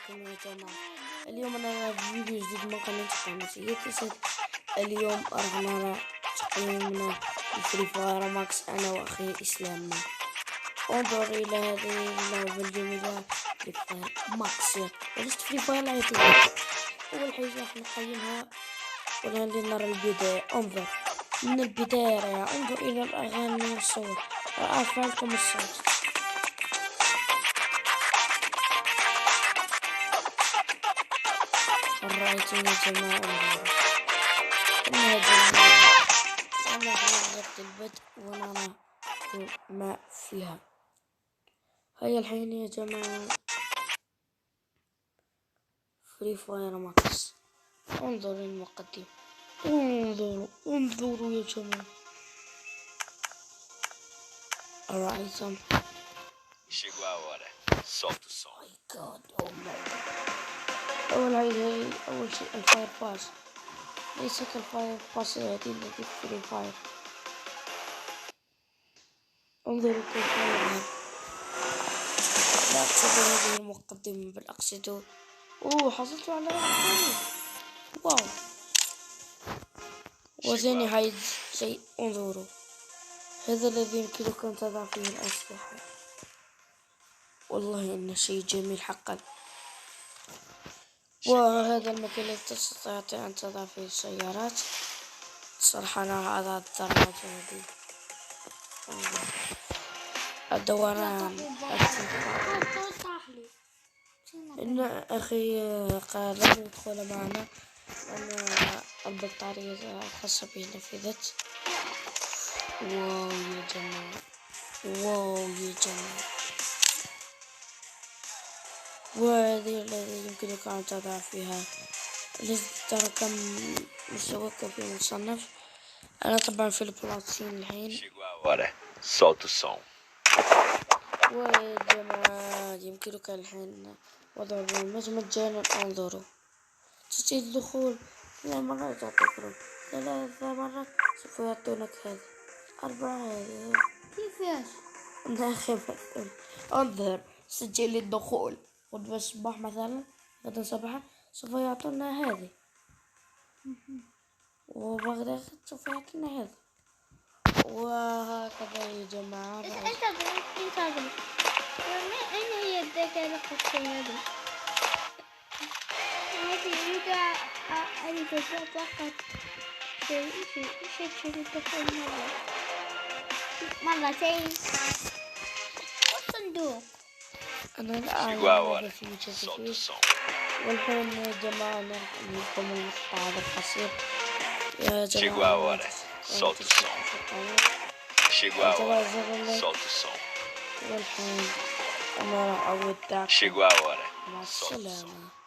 عليكم يا جماعة. اليوم أنا في فيديو جديد من قناة قناتي يتسد. اليوم راح نرى تقييمنا لفري فاير ماكس أنا وأخي إسلام. انظر إلى هذه اللعبة الجميلة فري فاير ماكس ولست فري فاير لا يتوقع. أول حاجة راح نقيمها ولهذه نرى البداية. انظر من البداية، انظر إلى الأغاني والصور، أرفع لكم الصوت. رأيتم يا جماعة إنها جميلة. أنا في البدء ونرى ما فيها. هيا الحين يا جماعة فري فاير ماكس. انظروا المقدم، انظروا يا جماعة. أرأيتم؟ Chegou a hora. Solta o som. أول شيء الفاير باس، ليس كالفاير باس الذي في فري فاير. انظروا كيف يظهر. لا أقصد هذه المقدمة بل أقصد حصلت على واو. وثاني حيز شيء، انظروا هذا الذي يمكنك أن تضع فيه الأسلحة. والله إنه شيء جميل حقا. وهذا المكان الذي تستطيع أن تضع فيه السيارات. صراحة أنا هذا الدراجة هذه الدوران. إن أخي قال لن يدخل معنا لأن البطارية الخاصة به نفذت. واو يا جماعة، واو يا جماعة. وهذه الذي يمكنك أن تضع فيها ترى كم مستواك في المصنف. أنا طبعا في البلاتين الحين. Solta o som. ويا جماعة يمكنك الحين وضع البرنامج مجانا. انظروا تسجيل الدخول 2 مرات يعطيكم، 3 مرات سوف يعطونك هذا، 4 هذه. كيفاش؟ انظر سجل الدخول غدوة الصباح مثلا، غدا صباحا سوف يعطونا هذه، وبغدا سوف يعطونا هذا، وهكذا يا جماعة. انتظر أين هي الذاكرة الخاصية هذه؟ هذه يوجد الجزء فقط شيء الدخول مرتين والصندوق. أنا لا أعلم ماذا في فيه. والحين يا جماعة نرحل لكم المقطع هذا القصير يا جماعة. Solta o som. Chegou a hora. Solta o som. والحين أنا راح أودعكم. Chegou a hora. مع السلامة.